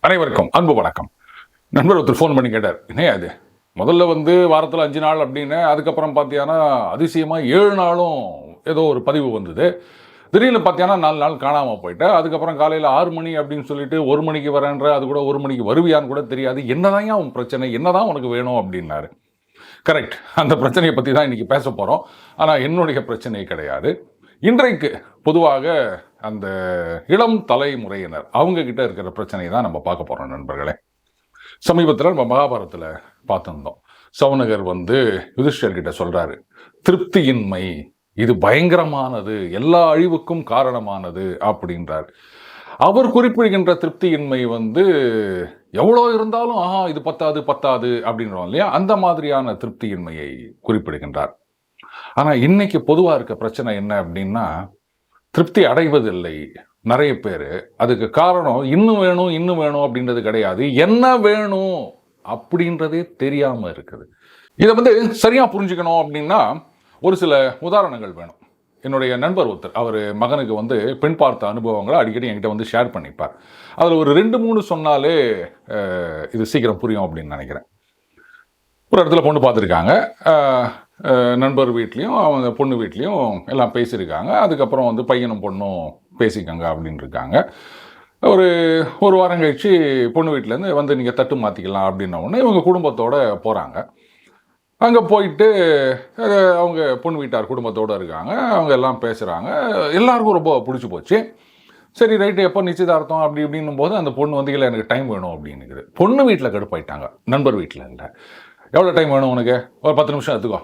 அனைவருக்கும் அன்பு வணக்கம். நண்பர் ஒருத்தர் ஃபோன் பண்ணி கேட்டார், என்ன அது முதல்ல வாரத்தில் 5 நாள் அப்படின்னு, அதுக்கப்புறம் பார்த்தீங்கன்னா அதிசயமாக 7 நாளும் ஏதோ ஒரு பதிவு வந்தது. திடீர்னு பார்த்தீங்கன்னா 4 நாள் காணாமல் போயிட்டேன். அதுக்கப்புறம் காலையில் 6 மணி அப்படின்னு சொல்லிட்டு 1 மணிக்கு வரேன்ற, அது கூட 1 மணிக்கு வருவியான்னு கூட தெரியாது. என்னதான் உன் பிரச்சனை, என்னதான் உனக்கு வேணும் அப்படின்னாரு. கரெக்ட், அந்த பிரச்சனையை பற்றி தான் இன்றைக்கி பேச போகிறோம். ஆனால் என்னுடைய பிரச்சனை கிடையாது. இன்றைக்கு பொதுவாக அந்த இளம் தலைமுறையினர் அவங்க கிட்ட இருக்கிற பிரச்சனையை தான் நம்ம பார்க்க போகிறோம் நண்பர்களே. சமீபத்தில் நம்ம மகாபாரத்தில் பார்த்துருந்தோம். சவுனகர் யுதிஷ்டர்கிட்ட சொல்கிறாரு, திருப்தியின்மை இது பயங்கரமானது, எல்லா அழிவுக்கும் காரணமானது அப்படின்றார். அவர் குறிப்பிடுகின்ற திருப்தியின்மை எவ்வளோ இருந்தாலும் இது பத்தாது பத்தாது அப்படின்றோம் இல்லையா, அந்த மாதிரியான திருப்தியின்மையை குறிப்பிடுகின்றார். ஆனால் இன்னைக்கு பொதுவாக இருக்க பிரச்சனை என்ன அப்படின்னா, திருப்தி அடைவதில்லை நிறைய பேர். அதுக்கு காரணம் இன்னும் வேணும் இன்னும் வேணும் அப்படின்றது கிடையாது, என்ன வேணும் அப்படின்றதே தெரியாமல் இருக்குது. இதை சரியாக புரிஞ்சுக்கணும் அப்படின்னா ஒரு சில உதாரணங்கள் வேணும். என்னுடைய நண்பர் ஒருத்தர், அவர் மகனுக்கு பெண் பார்த்த அனுபவங்களை அடிக்கடி என்கிட்ட ஷேர் பண்ணிப்பார். அதில் ஒரு 2-3 சொன்னாலே இது சீக்கிரம் புரியும் அப்படின்னு நினைக்கிறேன். ஒரு இடத்துல பொண்ணு பார்த்துருக்காங்க. நண்பர் வீட்லேயும் அவங்க பொண்ணு வீட்லேயும் எல்லாம் பேசியிருக்காங்க. அதுக்கப்புறம் பையனும் பொண்ணும் பேசிக்கங்க அப்படின்னு இருக்காங்க. ஒரு வாரம் கழிச்சு பொண்ணு வீட்டிலேருந்து நீங்கள் தட்டு மாற்றிக்கலாம் அப்படின்ன உடனே இவங்க குடும்பத்தோடு போகிறாங்க. அங்கே போயிட்டு அவங்க பொண்ணு வீட்டார் குடும்பத்தோடு இருக்காங்க. அவங்க எல்லாம் பேசுகிறாங்க. எல்லாருக்கும் ரொம்ப பிடிச்சி போச்சு. சரி ரைட்டு, எப்போ நிச்சயதார்த்தம் அப்படி இப்படின்னும் போது அந்த பொண்ணு இல்லை எனக்கு டைம் வேணும் அப்படின்னுக்குது. பொண்ணு வீட்டில் கடுப்பாயிட்டாங்க, நண்பர் வீட்டில் இல்லை. எவ்வளோ டைம் வேணும் உனக்கு? ஒரு 10 நிமிஷம் எடுத்துக்கோ,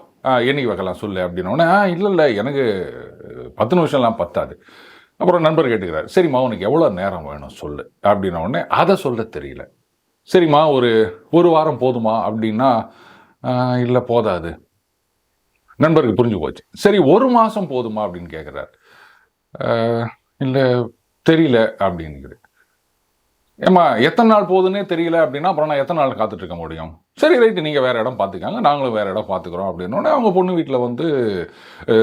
என்னைக்கு வைக்கலாம் சொல்லு அப்படின்னோடனே, இல்லை எனக்கு 10 நிமிஷம்லாம் பத்தாது. அப்புறம் நண்பர் கேட்டுக்கிறார், சரிம்மா உனக்கு எவ்வளோ நேரம் வேணும் சொல்லு அப்படின்ன உடனே அதை சொல்ல தெரியல. சரிம்மா ஒரு வாரம் போதுமா அப்படின்னா, இல்லை போதாது. நண்பருக்கு புரிஞ்சு போச்சு. சரி 1 மாதம் போதுமா அப்படின்னு கேட்குறாரு. இல்லை தெரியல அப்படின்னுக்குது. ஏம்மா எத்தனை நாள் போகுதுன்னே தெரியல அப்படின்னா அப்புறம் நான் எத்தனை நாள் காத்துட்ருக்க முடியும்? சரி ரைட்டு, நீங்கள் வேறு இடம் பார்த்துக்காங்க, நாங்களும் வேறு இடம் பார்த்துக்குறோம் அப்படின்னோடனே அவங்க பொண்ணு வீட்டில்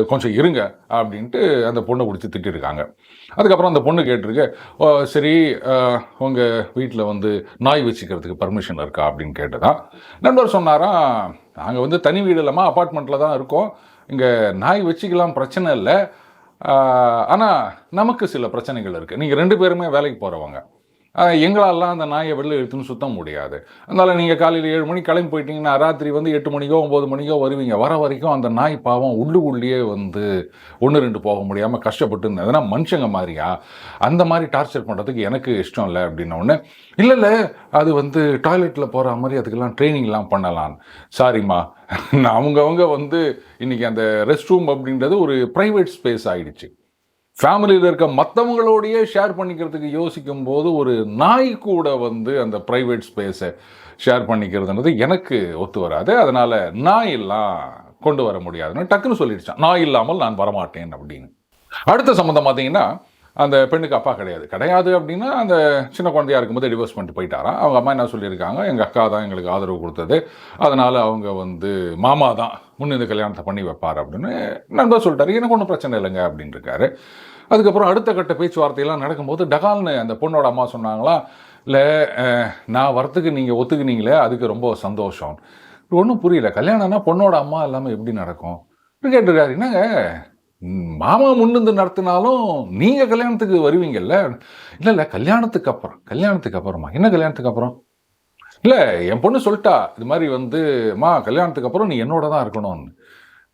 கொஞ்சம் இருங்க அப்படின்ட்டு அந்த பொண்ணை பிடிச்சி திட்டிருக்காங்க. அதுக்கப்புறம் அந்த பொண்ணு கேட்டிருக்கு, சரி உங்கள் வீட்டில் நாய் வச்சுக்கிறதுக்கு பர்மிஷன் இருக்கா அப்படின்னு கேட்டுதான். நண்பர் சொன்னாராம், நாங்கள் தனி வீடு இல்லாமல் அப்பார்ட்மெண்ட்டில் தான் இருக்கோம், இங்கே நாய் வச்சுக்கலாம் பிரச்சனை இல்லை, ஆனால் நமக்கு சில பிரச்சனைகள் இருக்குது. நீங்கள் 2 பேருமே வேலைக்கு போகிறவங்க, எங்களாலாம் அந்த நாயை வெளில எடுத்துன்னு சுத்த முடியாது. அதனால் நீங்கள் காலையில் 7 மணிக்கு கிளம்பி போயிட்டீங்கன்னா ராத்திரி 8 மணிக்கோ 9 மணிக்கோ வருவீங்க. வர வரைக்கும் அந்த நாய் பாவம் உள்ளுக்குள்ளேயே 1-2 போக முடியாமல் கஷ்டப்பட்டு எதனா மனுஷங்க மாதிரியா, அந்த மாதிரி டார்ச்சர் பண்ணுறதுக்கு எனக்கு இஷ்டம் இல்லை அப்படின்னோடனே, இல்லை அது டாய்லெட்டில் போகிற மாதிரி அதுக்கெல்லாம் ட்ரைனிங்லாம் பண்ணலாம். சாரிம்மா, அவங்கவுங்க இன்றைக்கி அந்த ரெஸ்ட் ரூம் அப்படின்றது ஒரு ப்ரைவேட் ஸ்பேஸ் ஆகிடுச்சு. ஃபேமிலியில் இருக்க மற்றவங்களோடையே ஷேர் பண்ணிக்கிறதுக்கு யோசிக்கும் போது ஒரு நாய் கூட அந்த ப்ரைவேட் ஸ்பேஸை ஷேர் பண்ணிக்கிறதுன்றது எனக்கு ஒத்து வராது. அதனால் நாய் எல்லாம் கொண்டு வர முடியாதுன்னு டக்குன்னு சொல்லிடுச்சான், நாய் இல்லாமல் நான் வரமாட்டேன் அப்படின்னு. அடுத்த சம்மந்தம் பார்த்தீங்கன்னா, அந்த பெண்ணுக்கு அப்பா கிடையாது அப்படின்னா அந்த சின்ன குழந்தையாக இருக்கும்போது டிவோர்ஸ் பண்ணிட்டு போயிட்டாராம். அவங்க அம்மா என்ன சொல்லியிருக்காங்க, எங்கள் அக்கா தான் எங்களுக்கு ஆதரவு கொடுத்தது, அதனால் அவங்க மாமா தான் இந்த கல்யாணத்தை பண்ணி வைப்பார் அப்படின்னு நண்பர் சொல்லிட்டாரு. எனக்கு ஒன்றும் பிரச்சனை இல்லைங்க அப்படின்னு இருக்காரு. அதுக்கப்புறம் அடுத்த கட்ட பேச்சுவார்த்தையெல்லாம் நடக்கும்போது டகால்னு அந்த பொண்ணோட அம்மா சொன்னாங்களா, இல்லை நான் வரத்துக்கு நீங்கள் ஒத்துக்குனீங்களே அதுக்கு ரொம்ப சந்தோஷம். ஒன்றும் புரியல, கல்யாணம்னா பொண்ணோட அம்மா இல்லாமல் எப்படி நடக்கும் கேட்டுருக்காரு. என்னங்க மாமா முன்னிருந்து நடத்தினாலும் நீங்கள் கல்யாணத்துக்கு வருவீங்கல்ல? இல்லை கல்யாணத்துக்கு அப்புறமா. என்ன கல்யாணத்துக்கு அப்புறம்? இல்லை என் பொண்ணு சொல்லிட்டா இது மாதிரி கல்யாணத்துக்கு அப்புறம் நீ என்னோட தான் இருக்கணும்னு.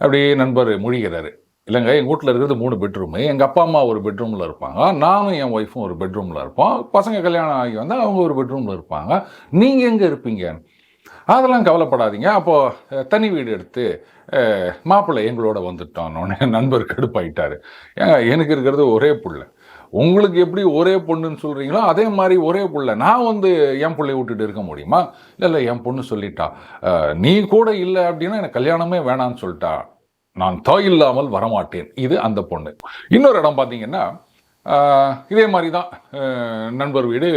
அப்படியே நண்பர் மொழிகிறாரு. இல்லைங்க, எங்கள் வீட்டில் இருக்கிறது 3 பெட்ரூமு, எங்கள் அப்பா அம்மா ஒரு பெட்ரூமில் இருப்பாங்க, நானும் என் ஒய்ஃபும் ஒரு பெட்ரூமில் இருப்போம், பசங்க கல்யாணம் ஆகி வந்தால் அவங்க ஒரு பெட்ரூமில் இருப்பாங்க, நீங்கள் எங்கே இருப்பீங்க? அதெல்லாம் கவலைப்படாதீங்க, அப்போது தனி வீடு எடுத்து மாப்பிள்ளை எங்களோட வந்துட்டோன்னு நண்பர் கடுப்பாயிட்டார். ஏங்க எனக்கு இருக்கிறது ஒரே புள்ள, உங்களுக்கு எப்படி ஒரே பொண்ணுன்னு சொல்கிறீங்களோ அதே மாதிரி ஒரே புள்ள, நான் என் பிள்ளைய விட்டுட்டு இருக்க முடியுமா? இல்லை என் பொண்ணு சொல்லிட்டா, நீ கூட இல்லை அப்படின்னா எனக்கு கல்யாணமே வேணான்னு சொல்லிட்டா, நான் தாய் இல்லாமல் வரமாட்டேன். இது அந்த பொண்ணு. இன்னொரு இடம் பார்த்தீங்கன்னா இதே மாதிரி தான், நண்பர் வீடு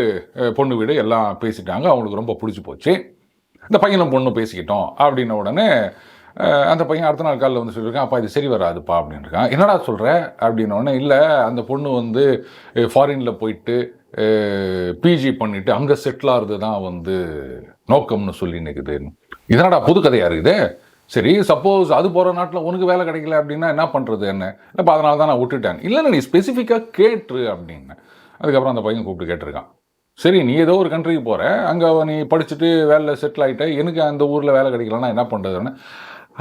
பொண்ணு வீடு எல்லாம் பேசிட்டாங்க, அவங்களுக்கு ரொம்ப பிடிச்சி போச்சு. இந்த பையனும் பொண்ணும் பேசிக்கிட்டோம் அப்படின்ன உடனே அந்த பையன் அடுத்த நாள் காலையில் சொல்லியிருக்கான், அப்பா இது சரி வராதுப்பா அப்படின்னு இருக்கான். என்னடா சொல்கிற அப்படின்னோடனே, இல்லை அந்த பொண்ணு ஃபாரினில் போயிட்டு பிஜி பண்ணிட்டு அங்கே செட்டில் ஆகிறது தான் வந்து நோக்கம்னு சொல்லி நிற்குது. இதனடா புது கதையாக இருக்குது. சரி, சப்போஸ் அது போகிற நாட்டில் உனக்கு வேலை கிடைக்கல அப்படின்னா என்ன பண்ணுறது என்ன? இப்போ அதனால தான் நான் விட்டுட்டேன். இல்லைன்னா நீ ஸ்பெசிஃபிக்காக கேட்டுரு அப்படின்னு. அதுக்கப்புறம் அந்த பையன் கூப்பிட்டு கேட்டிருக்கான். சரி, நீ ஏதோ ஒரு கண்ட்ரிக்கு போகிற, அங்கே நீ படிச்சுட்டு வேலையில் செட்டில் ஆகிட்ட, எனக்கு அந்த ஊரில் வேலை கிடைக்கலன்னா என்ன பண்ணுறதுன்னு.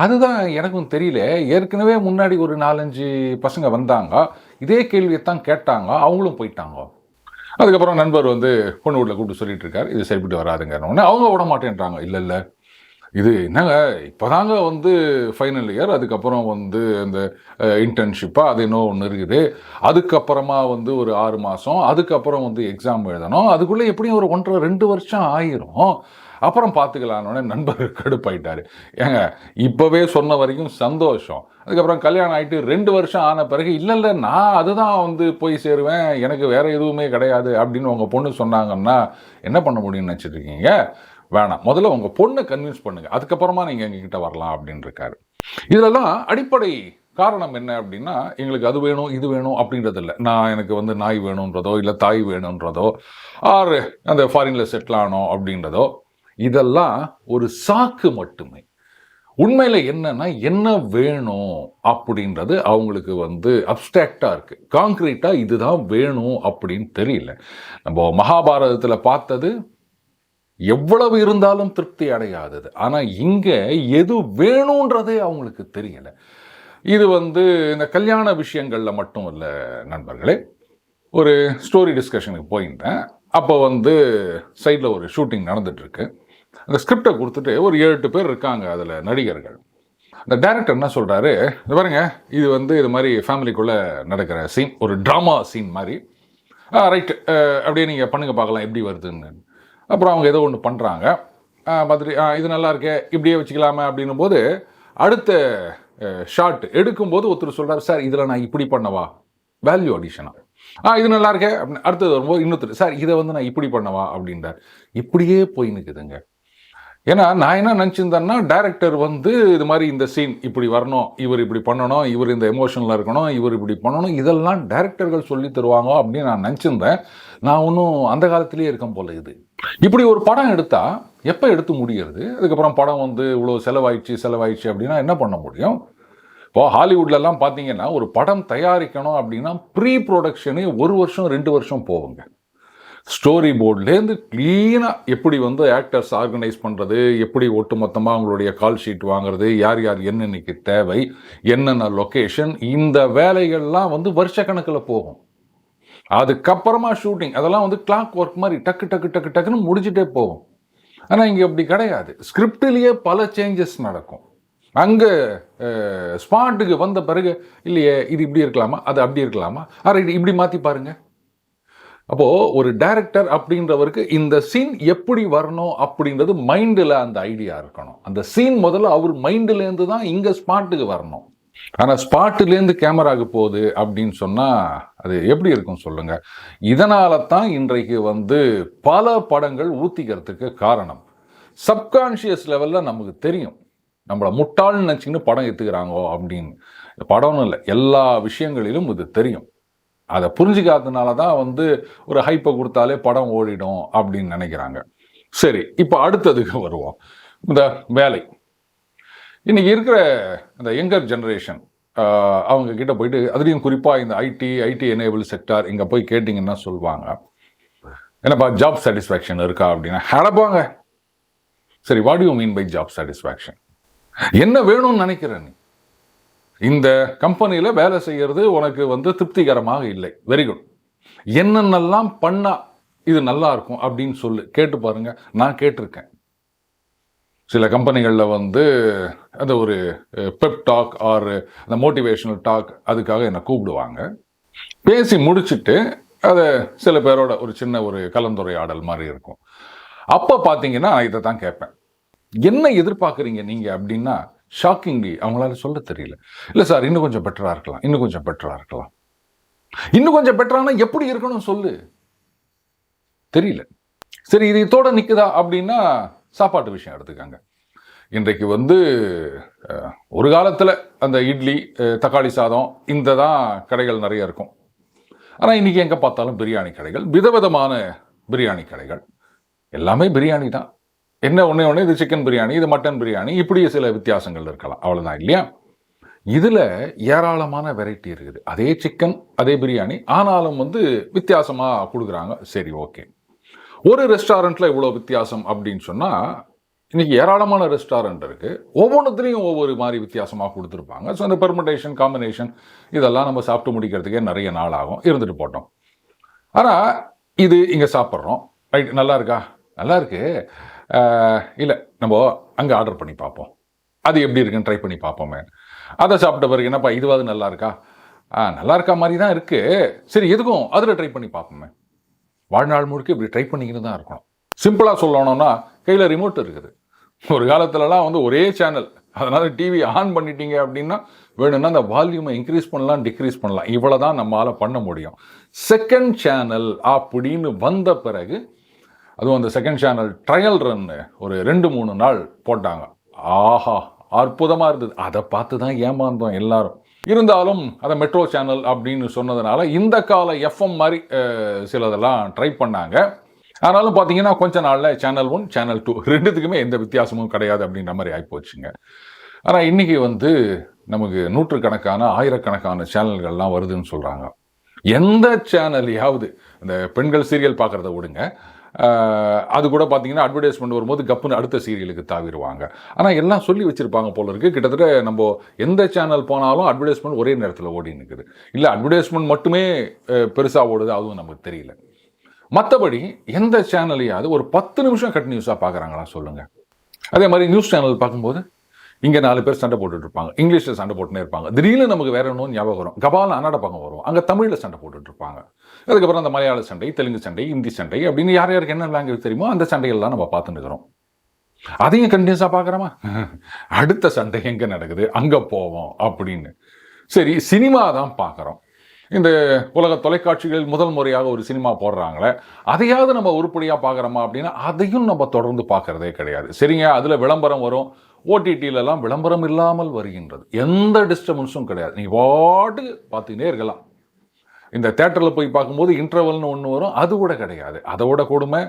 அதுதான் எனக்கும் தெரியல. ஏற்கனவே முன்னாடி ஒரு 4-5 பசங்க வந்தாங்க, இதே கேள்வியைத்தான் கேட்டாங்க, அவங்களும் போயிட்டாங்க. அதுக்கப்புறம் நண்பர் வந்து பொண்ணு வீட்டில் கூப்பிட்டு சொல்லிட்டு இருக்காரு, இது சரிப்பட்டு வராதுங்கன்னு. அவங்க விட மாட்டேன்றாங்க. இல்லை இது என்னங்க இப்போதாங்க வந்து ஃபைனல் இயர், அதுக்கப்புறம் வந்து இந்த இன்டர்ன்ஷிப்பாக அது இன்னும் ஒன்று இருக்குது, அதுக்கப்புறமா வந்து ஒரு 6 மாதம், அதுக்கப்புறம் வந்து எக்ஸாம் எழுதணும், அதுக்குள்ளே எப்படியும் ஒரு 1.5-2 வருஷம் ஆயிரும், அப்புறம் பார்த்துக்கலான்னு நண்பர் கடுப்பாயிட்டார். ஏங்க இப்போவே சொன்ன வரைக்கும் சந்தோஷம், அதுக்கப்புறம் கல்யாணம் ஆகிட்டு 2 வருஷம் ஆன பிறகு இல்லை நான் அதுதான் வந்து போய் சேருவேன், எனக்கு வேறு எதுவுமே கிடையாது அப்படின்னு உங்கள் பொண்ணு சொன்னாங்கன்னா என்ன பண்ண முடியும்னு நினச்சிட்டு இருக்கீங்க? வேணாம், முதல்ல உங்கள் பொண்ணை கன்வின்ஸ் பண்ணுங்க, அதுக்கப்புறமா நீங்கள் எங்ககிட்ட வரலாம் அப்படின்னு இருக்காரு. இதெல்லாம் அடிப்படை காரணம் என்ன அப்படின்னா, எங்களுக்கு அது வேணும் இது வேணும் அப்படின்றது இல்லை. எனக்கு வந்து நாய் வேணுன்றதோ இல்லை தாய் வேணுன்றதோ ஆறு அந்த ஃபாரின்ல செட்டில் ஆனோம் அப்படின்றதோ இதெல்லாம் ஒரு சாக்கு மட்டுமே. உண்மையில் என்னன்னா என்ன வேணும் அப்படின்றது அவங்களுக்கு வந்து அப்டிராக்டாக இருக்கு. கான்கிரீட்டாக இதுதான் வேணும் அப்படின்னு தெரியல. நம்ம மகாபாரதத்தில் பார்த்தது எவ்வளவு இருந்தாலும் திருப்தி அடையாதது. ஆனால் இங்கே எது வேணுன்றதே அவங்களுக்கு தெரியல. இது வந்து இந்த கல்யாண விஷயங்களில் மட்டும் இல்லை நண்பர்களே. ஒரு ஸ்டோரி டிஸ்கஷனுக்கு போயிருந்தேன். அப்போ வந்து சைடில் ஒரு ஷூட்டிங் நடந்துட்டுருக்கு. அந்த ஸ்கிரிப்டை கொடுத்துட்டு ஒரு 7-8 பேர் இருக்காங்க அதில் நடிகர்கள். அந்த டைரக்டர் என்ன சொல்கிறாரு, இது பாருங்க, இது வந்து இது மாதிரி ஃபேமிலிக்குள்ளே நடக்கிற சீன், ஒரு ட்ராமா சீன் மாதிரி. ரைட்டு, அப்படியே நீங்கள் பண்ணுங்க பார்க்கலாம் எப்படி வருதுன்னு. அப்புறம் அவங்க ஏதோ ஒன்று பண்ணுறாங்க, பார்த்துட்டு இது நல்லா இருக்கே இப்படியே வச்சுக்கலாமே அப்படின்னும் போது அடுத்த ஷார்ட் எடுக்கும்போது ஒருத்தர் சொல்கிறார், சார் இதில் நான் இப்படி பண்ணவா, வேல்யூ அடிஷனாக இது நல்லா இருக்கே அப்படின்னு. அடுத்தது வரும்போது இன்னொருத்தர், சார் இதை வந்து நான் இப்படி பண்ணவா அப்படின்றார். இப்படியே போய் நிற்குதுங்க. ஏன்னா நான் என்ன நினச்சிருந்தேன்னா, டைரக்டர் வந்து இது மாதிரி இந்த சீன் இப்படி வரணும், இவர் இப்படி பண்ணணும், இவர் இந்த எமோஷனில் இருக்கணும், இவர் இப்படி பண்ணணும், இதெல்லாம் டைரக்டர்கள் சொல்லி தருவாங்க அப்படின்னு நான் நினச்சிருந்தேன். நான் ஒன்றும் அந்த காலத்திலேயே இருக்கேன் போல. இது இப்படி ஒரு படம் எடுத்தால் எப்போ எடுத்து முடிகிறது? அதுக்கப்புறம் படம் வந்து இவ்வளோ செலவாயிடுச்சு அப்படின்னா என்ன பண்ண முடியும்? இப்போ ஹாலிவுட்லலாம் பார்த்தீங்கன்னா ஒரு படம் தயாரிக்கணும் அப்படின்னா ப்ரீ ப்ரொடக்ஷனே 1 வருஷம் 2 வருஷம் போகுங்க. ஸ்டோரி போர்ட்லேருந்து க்ளீனாக எப்படி வந்து ஆக்டர்ஸ் ஆர்கனைஸ் பண்ணுறது, எப்படி ஒட்டு மொத்தமாக அவங்களுடைய கால் ஷீட் வாங்குறது, யார் என்னென்னைக்கு தேவை, என்னென்ன லொக்கேஷன், இந்த வேலைகள்லாம் வந்து வருஷக்கணக்கில் போகும். அதுக்கப்புறமா ஷூட்டிங், அதெல்லாம் வந்து கிளாக் ஒர்க் மாதிரி டக்குன்னு முடிச்சுட்டே போகும். ஆனால் இங்கே அப்படி கிடையாது. ஸ்கிரிப்டிலேயே பல சேஞ்சஸ் நடக்கும். அங்கே ஸ்பாட்டுக்கு வந்த பிறகு இல்லையே இது இப்படி இருக்கலாமா, அது அப்படி இருக்கலாமா, இது இப்படி மாற்றி பாருங்கள். அப்போது ஒரு டைரக்டர் அப்படின்றவருக்கு இந்த சீன் எப்படி வரணும் அப்படின்றது மைண்டில் அந்த ஐடியா இருக்கணும். அந்த சீன் முதல்ல அவர் மைண்டிலேருந்து தான் இங்கே ஸ்பாட்டுக்கு வரணும். ஆனால் ஸ்பாட்டிலேருந்து கேமராவுக்கு போகுது அப்படின்னு சொன்னால் அது எப்படி இருக்கும் சொல்லுங்கள்? இதனால தான் இன்றைக்கு வந்து பல படங்கள் ஊற்றிக்கிறதுக்கு காரணம். சப்கான்ஷியஸ் லெவலில் நமக்கு தெரியும், நம்மளை முட்டாள்னு நினச்சிக்கின்னு படம் எடுத்துக்கிறாங்கோ அப்படின்னு. படம்னு இல்லை, எல்லா விஷயங்களிலும் இது தெரியும். அதை புரிஞ்சிக்காததுனால தான் வந்து ஒரு ஹைப்பை கொடுத்தாலே படம் ஓடிடும் அப்படின்னு நினைக்கிறாங்க. சரி, இப்போ அடுத்ததுக்கு வருவோம். இந்த வேலை. இன்னைக்கு இருக்கிற அந்த யங்கர் ஜெனரேஷன் அவங்க கிட்ட போயிட்டு, அதுலேயும் குறிப்பாக இந்த ஐடி எனேபிள் செக்டார் இங்கே போய் கேட்டிங்கன்னா சொல்லுவாங்க, என்னப்பா ஜாப் சாட்டிஸ்ஃபேக்ஷன் இருக்கா அப்படின்னா, ஹடப்பாங்க. சரி, what you mean by job satisfaction? என்ன வேணும்னு நினைக்கிறேன்? நீ இந்த கம்பெனியில் வேலை செய்கிறது உனக்கு வந்து திருப்திகரமாக இல்லை. வெரி குட், என்னென்னலாம் பண்ணால் இது நல்லா இருக்கும் அப்படின்னு சொல்லு, கேட்டு பாருங்க. நான் கேட்டிருக்கேன். சில கம்பெனிகளில் வந்து அந்த ஒரு பெப் டாக் ஆர் அந்த மோட்டிவேஷனல் டாக் அதுக்காக என்னை கூப்பிடுவாங்க. பேசி முடிச்சுட்டு அதை சில பேரோட ஒரு சின்ன ஒரு கலந்துரையாடல் மாதிரி இருக்கும். அப்போ பார்த்தீங்கன்னா நான் இதை தான் கேட்பேன், என்ன எதிர்பார்க்குறீங்க நீங்கள் அப்படின்னா, ஷாக்கிங்லி அவங்களால சொல்ல தெரியல. இல்லை சார், இன்னும் கொஞ்சம் பெட்டராக இருக்கலாம், இன்னும் கொஞ்சம் பெட்டராக இருக்கலாம். இன்னும் கொஞ்சம் பெட்டரானா எப்படி இருக்கணும் சொல்லு, தெரியல. சரி, இது இதோட நிற்குதா அப்படின்னா சாப்பாட்டு விஷயம் எடுத்துக்காங்க. இன்றைக்கு வந்து ஒரு காலத்தில் அந்த இட்லி தக்காளி சாதம் இந்த தான் கடைகள் நிறைய இருக்கும். ஆனால் இன்றைக்கி எங்கே பார்த்தாலும் பிரியாணி கடைகள், விதவிதமான பிரியாணி கடைகள், எல்லாமே பிரியாணி தான். என்ன ஒன்று இது சிக்கன் பிரியாணி, இது மட்டன் பிரியாணி, இப்படி சில வித்தியாசங்கள் இருக்கலாம், அவ்வளோதான் இல்லையா? இதில் ஏராளமான வெரைட்டி இருக்குது. அதே சிக்கன், அதே பிரியாணி, ஆனாலும் வித்தியாசமாக கொடுக்குறாங்க. சரி, ஓகே. ஒரு ரெஸ்டாரண்ட்டில் இவ்வளோ வித்தியாசம் அப்படின்னு சொன்னால், இன்றைக்கி ஏராளமான ரெஸ்டாரண்ட் இருக்குது. ஒவ்வொன்றுத்துலேயும் ஒவ்வொரு மாதிரி வித்தியாசமாக கொடுத்துருப்பாங்க. ஸோ அந்த பெர்முடேஷன், காம்பினேஷன் இதெல்லாம் நம்ம சாப்பிட்டு முடிக்கிறதுக்கே நிறைய நாள் ஆகும். இருந்துட்டு போட்டோம். ஆனால் இது இங்கே சாப்பிட்றோம், ரைட், நல்லா இருக்கா? நல்லா இருக்கு. இல்லை, நம்ம அங்கே ஆர்டர் பண்ணி பார்ப்போம், அது எப்படி இருக்குன்னு ட்ரை பண்ணி பார்ப்போமே. அதை சாப்பிட்ட பிறகு என்னப்பா இதுவாது நல்லா இருக்கா? நல்லா இருக்கா மாதிரி தான் இருக்குது. சரி, எதுக்கும் அதில் ட்ரை பண்ணி பார்ப்போமே. வாழ்நாள் முழுக்க இப்படி ட்ரை பண்ணிக்கிட்டு தான் இருக்கணும். சிம்பிளாக சொல்லணும்னா, கையில் ரிமோட் இருக்குது. ஒரு காலத்துலலாம் ஒரே சேனல், அதனால் டிவி ஆன் பண்ணிட்டீங்க அப்படின்னா வேணும்னா அந்த வால்யூமை இன்க்ரீஸ் பண்ணலாம், டிக்ரீஸ் பண்ணலாம், இவ்வளோ தான் நம்மளால் பண்ண முடியும். செகண்ட் சேனல் அப்படின்னு வந்த பிறகு, அதுவும் அந்த செகண்ட் சேனல் ட்ரையல் ரன் ஒரு 2-3 நாள் போட்டாங்க. ஆஹா, அற்புதமாக இருந்தது. அதை பார்த்து தான் ஏமாந்தோம் எல்லாரும். இருந்தாலும் அதை மெட்ரோ சேனல் அப்படின்னு சொன்னதுனால இந்த கால எஃப்எம் மாதிரி சிலதெல்லாம் ட்ரை பண்ணாங்க. ஆனாலும் பார்த்தீங்கன்னா கொஞ்ச நாளில் சேனல் 1, சேனல் 2 ரெண்டுத்துக்குமே எந்த வித்தியாசமும் கிடையாது அப்படின்ற மாதிரி ஆகிப்போச்சுங்க. ஆனால் இன்றைக்கி நமக்கு நூற்றுக்கணக்கான, ஆயிரக்கணக்கான சேனல்கள்லாம் வருதுன்னு சொல்கிறாங்க. எந்த சேனல்லையாவது இந்த பெண்கள் சீரியல் பார்க்குறத விடுங்க, அது கூட பார்த்தீங்கன்னா அட்வர்டைஸ்மெண்ட் வரும்போது கப்புன்னு அடுத்த சீரியலுக்கு தாவிடுவாங்க. ஆனால் எல்லாம் சொல்லி வச்சுருப்பாங்க போல இருக்குது. கிட்டத்தட்ட நம்ம எந்த சேனல் போனாலும் அட்வர்டைஸ்மெண்ட் ஒரே நேரத்தில் ஓடி நிற்குது. இல்லை அட்வர்டைஸ்மெண்ட் மட்டுமே பெருசாக ஓடுது, அதுவும் நமக்கு தெரியல. மற்றபடி எந்த சேனலையாவது ஒரு 10 நிமிஷம் கண்டினியூஸாக பார்க்குறாங்களா சொல்லுங்கள். அதே மாதிரி நியூஸ் சேனல் பார்க்கும்போது இங்கே 4 பேர் சண்டை போட்டுட்டு இருப்பாங்க, இங்கிலீஷில் சண்டை போட்டுனே இருப்பாங்க. திடீர்னு நமக்கு வேற ஒன்றும் ஞாபகம் வரும், கபால் அன்னாட பக்கம் வரும், அங்கே தமிழில் சண்டை போட்டுட்டு இருப்பாங்க. அதுக்கப்புறம் அந்த மலையாள சண்டை, தெலுங்கு சண்டை, ஹிந்தி சண்டை அப்படின்னு யார் யாருக்கு என்ன லாங்குவேஜ் தெரியுமோ அந்த சண்டைகள்லாம் நம்ம பார்த்துட்டு இருக்கிறோம். அதையும் கண்டினியூஸாக பார்க்குறோமா? அடுத்த சண்டை எங்கே நடக்குது, அங்கே போவோம் அப்படின்னு. சரி, சினிமா தான் பார்க்குறோம். இந்த உலக தொலைக்காட்சிகளில் முதல் முறையாக ஒரு சினிமா போடுறாங்களே, அதையாவது நம்ம உருப்படியாக பார்க்குறோமா அப்படின்னா அதையும் நம்ம தொடர்ந்து பார்க்குறதே கிடையாது. சரிங்க, அதில் விளம்பரம் வரும், ஓடிடியிலலாம் விளம்பரம் இல்லாமல் வருகின்றது, எந்த டிஸ்டர்பன்ஸும் கிடையாது, நீ பாட்டுக்கு பார்த்துக்கிட்டே இருக்கலாம். இந்த தேட்டரில் போய் பார்க்கும்போது இன்டர்வல்னு ஒன்று வரும், அது கூட கிடையாது. அதோட கொடுமை,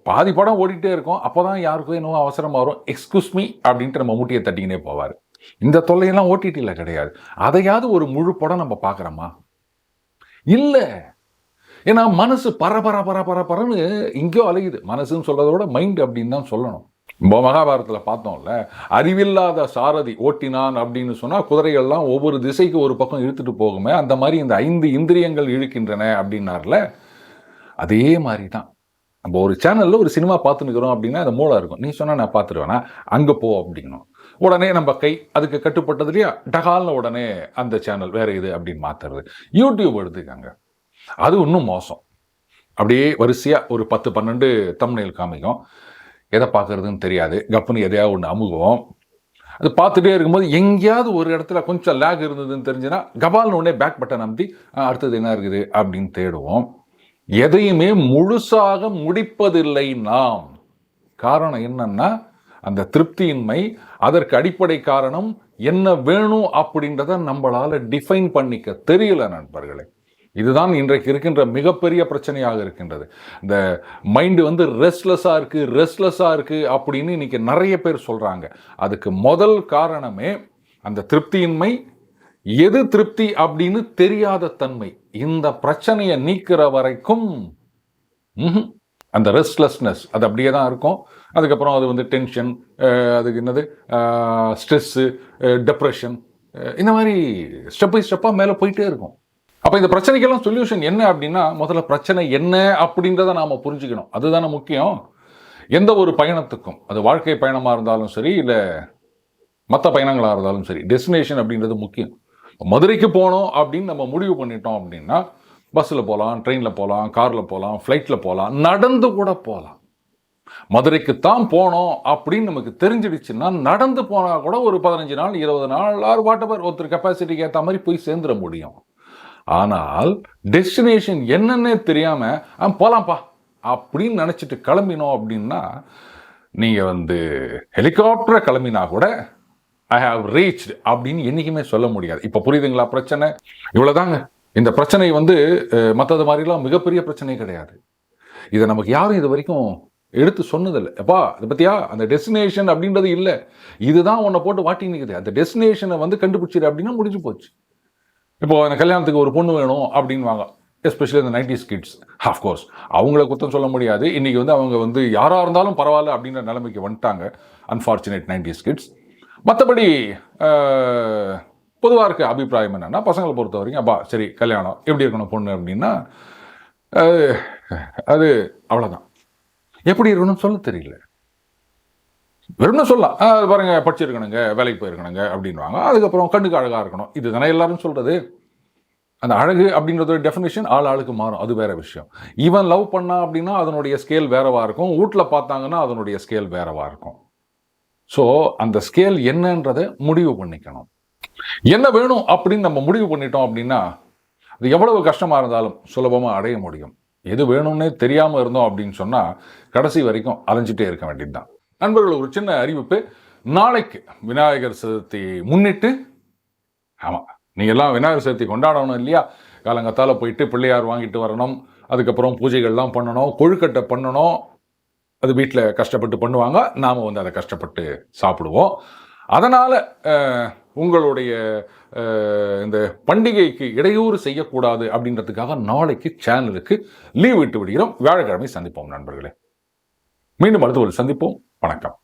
பாதி படம் ஓடிட்டே இருக்கும், அப்போ தான் யாருக்கும் என்னவோ அவசரமாக வரும், எக்ஸ்கியூஸ் மீ அப்படின்ட்டு நம்ம முட்டியை தட்டிக்கினே போவார். இந்த தொல்லையெல்லாம் ஓடிடியில் கிடையாது. அதையாவது ஒரு முழு படம் நம்ம பார்க்குறோமா? இல்லை. ஏன்னா மனசு பரன்னு இங்கேயோ அலையுது. மனசுன்னு சொல்கிறதோட மைண்ட் அப்படின்னு தான் சொல்லணும். இப்போ மகாபாரதத்தில் பார்த்தோம்ல, அறிவில்லாத சாரதி ஓட்டினான் அப்படின்னு சொன்னால் குதிரைகள்லாம் ஒவ்வொரு திசைக்கு ஒரு பக்கம் இழுத்துட்டு போகுமே, அந்த மாதிரி இந்த 5 இந்திரியங்கள் இழுக்கின்றன அப்படின்னார்ல, அதே மாதிரி தான். நம்ம ஒரு சேனலில் ஒரு சினிமா பார்த்துன்னுக்கிறோம் அப்படின்னா அந்த மூளை இருக்கும், நீ சொன்னால் நான் பார்த்துருவேனா, அங்கே போ அப்படிங்கணும். உடனே நம்ம கை அதுக்கு கட்டுப்பட்டது இல்லையா, டகால்னு உடனே அந்த சேனல் வேறு இது அப்படின்னு மாற்றுறது. யூடியூப் எடுத்துக்காங்க, அது இன்னும் மோசம். அப்படியே வரிசையாக ஒரு 10-12 தம்ப்நெயில் காமிக்கும், எதை பார்க்குறதுன்னு தெரியாது, கப்புன்னு எதையாவது ஒன்று அமுகுவோம். அது பார்த்துட்டே இருக்கும்போது எங்கேயாவது ஒரு இடத்துல கொஞ்சம் லேக் இருந்ததுன்னு தெரிஞ்சுன்னா கபால்னு உடனே பேக் பட்டன் அமுத்தி அடுத்தது என்ன இருக்குது அப்படின்னு தேடுவோம். எதையுமே முழுசாக முடிப்பதில்லை நாம். காரணம் என்னன்னா அந்த திருப்தியின்மை. அதற்கு அடிப்படை காரணம் என்ன வேணும் அப்படின்றத நம்மளால டிஃபைன் பண்ணிக்க தெரியல நண்பர்களே. இதுதான் இன்றைக்கு இருக்கின்ற மிகப்பெரிய பிரச்சனையாக இருக்கின்றது. இந்த மைண்டு ரெஸ்ட்லெஸ்ஸாக இருக்கு அப்படின்னு இன்னைக்கு நிறைய பேர் சொல்றாங்க. அதுக்கு முதல் காரணமே அந்த திருப்தியின்மை. எது திருப்தி அப்படின்னு தெரியாத தன்மை. இந்த பிரச்சனையை நீக்கிற வரைக்கும் அந்த ரெஸ்ட்லெஸ்னஸ் அது அப்படியே தான் இருக்கும். அதுக்கப்புறம் அது டென்ஷன், அதுக்கு என்னது ஸ்ட்ரெஸ்ஸு, டிப்ரெஷன், இந்த மாதிரி ஸ்டெப் பை ஸ்டெப்பாக மேலே போயிட்டே இருக்கும். அப்போ இந்த பிரச்சனைக்கெல்லாம் சொல்யூஷன் என்ன அப்படின்னா, முதல்ல பிரச்சனை என்ன அப்படின்றத நாம் புரிஞ்சுக்கணும். அதுதானே முக்கியம். எந்த ஒரு பயணத்துக்கும், அது வாழ்க்கை பயணமாக இருந்தாலும் சரி, இல்லை மற்ற பயணங்களாக இருந்தாலும் சரி, டெஸ்டினேஷன் அப்படின்றது முக்கியம். மதுரைக்கு போகணும் அப்படின்னு நம்ம முடிவு பண்ணிட்டோம் அப்படின்னா பஸ்ஸில் போகலாம், ட்ரெயினில் போகலாம், காரில் போகலாம், ஃப்ளைட்டில் போகலாம், நடந்து கூட போகலாம். மதுரைக்கு தான் போனோம் அப்படின்னு நமக்கு தெரிஞ்சிடுச்சுன்னா நடந்து போனால் கூட ஒரு 15 நாள் 20 நாள் ஆறு வாட்டவர் ஒருத்தர் கெப்பாசிட்டிக்கு ஏற்ற மாதிரி போய் சேர்ந்துட முடியும். ஆனால் டெஸ்டினேஷன் என்னன்னே தெரியாமல் போகலாம்ப்பா அப்படின்னு நினச்சிட்டு கிளம்பினோம் அப்படின்னா, நீங்கள் ஹெலிகாப்டரை கிளம்பினா கூட ஐ ஹாவ் ரீச்டு அப்படின்னு என்றைக்குமே சொல்ல முடியாது. இப்போ புரியுதுங்களா பிரச்சனை? இவ்வளோதாங்க. இந்த பிரச்சனை வந்து மற்றது மாதிரிலாம் மிகப்பெரிய பிரச்சனை கிடையாது. இதை நமக்கு யாரும் இது வரைக்கும் எடுத்து சொன்னதில்லை. எப்பா அதை பற்றியா அந்த டெஸ்டினேஷன் அப்படின்றது இல்லை, இதுதான் உன்னை போட்டு வாட்டி நிற்குது, அந்த டெஸ்டினேஷனை வந்து கண்டுபிடிச்சிரு அப்படின்னா முடிஞ்சு போச்சு. இப்போ எனக்கு கல்யாணத்துக்கு ஒரு பொண்ணு வேணும் அப்படின்வாங்க, எஸ்பெஷலி இந்த 90s கிட்ஸ். ஆஃப்கோர்ஸ் அவங்கள குத்தம் சொல்ல முடியாது. இன்றைக்கி வந்து அவங்க வந்து யாராக இருந்தாலும் பரவாயில்ல அப்படின்ற நிலைமைக்கு வந்துட்டாங்க, அன்ஃபார்ச்சுனேட் 90s கிட்ஸ். மற்றபடி பொதுவாக இருக்க அபிப்பிராயம் என்னென்னா, பசங்களை பொறுத்த வரைக்கும் அப்பா சரி கல்யாணம் எப்படி இருக்கணும் பொண்ணு அப்படின்னா அது அவ்வளோதான். எப்படி இருக்கணும்னு சொல்ல தெரியல, வெறும்னு சொல்லலாம். அது பாருங்க படிச்சிருக்கணுங்க, வேலைக்கு போயிருக்கணுங்க அப்படின்வாங்க. அதுக்கப்புறம் கண்ணுக்கு அழகாக இருக்கணும், இது தானே எல்லாரும் சொல்கிறது. அந்த அழகு அப்படின்றதோட டெஃபினேஷன் ஆளுக்கு மாறும், அது வேற விஷயம். ஈவன் லவ் பண்ணா அப்படின்னா அதனுடைய ஸ்கேல் வேறவா இருக்கும், வீட்டில் பார்த்தாங்கன்னா அதனுடைய ஸ்கேல் வேறவா இருக்கும். ஸோ அந்த ஸ்கேல் என்னன்றதை முடிவு பண்ணிக்கணும். என்ன வேணும் அப்படின்னு நம்ம முடிவு பண்ணிட்டோம் அப்படின்னா அது எவ்வளவு கஷ்டமாக இருந்தாலும் சுலபமாக அடைய முடியும். எது வேணும்னே தெரியாமல் இருந்தோம் அப்படின்னு சொன்னால் கடைசி வரைக்கும் அலைஞ்சிட்டே இருக்க வேண்டியது தான். நண்பர்கள், ஒரு சின்ன அறிவிப்பு. நாளைக்கு விநாயகர் சதுர்த்தி முன்னிட்டு, ஆமாம் நீங்கள் எல்லாம் விநாயகர் சதுர்த்தி கொண்டாடணும் இல்லையா, காலங்கத்தால் போயிட்டு பிள்ளையார் வாங்கிட்டு வரணும், அதுக்கப்புறம் பூஜைகள்லாம் பண்ணணும், கொழுக்கட்டை பண்ணணும். அது வீட்டில் கஷ்டப்பட்டு பண்ணுவாங்க, நாம் வந்து அதை கஷ்டப்பட்டு சாப்பிடுவோம். அதனால் உங்களுடைய இந்த பண்டிகைக்கு இடையூறு செய்யக்கூடாது அப்படின்றதுக்காக நாளைக்கு சேனலுக்கு லீவ் விட்டு விடுகிறோம். வியாழக்கிழமை சந்திப்போம் நண்பர்களே. மீண்டும் அடுத்த ஒரு சந்திப்போம். வணக்கம்.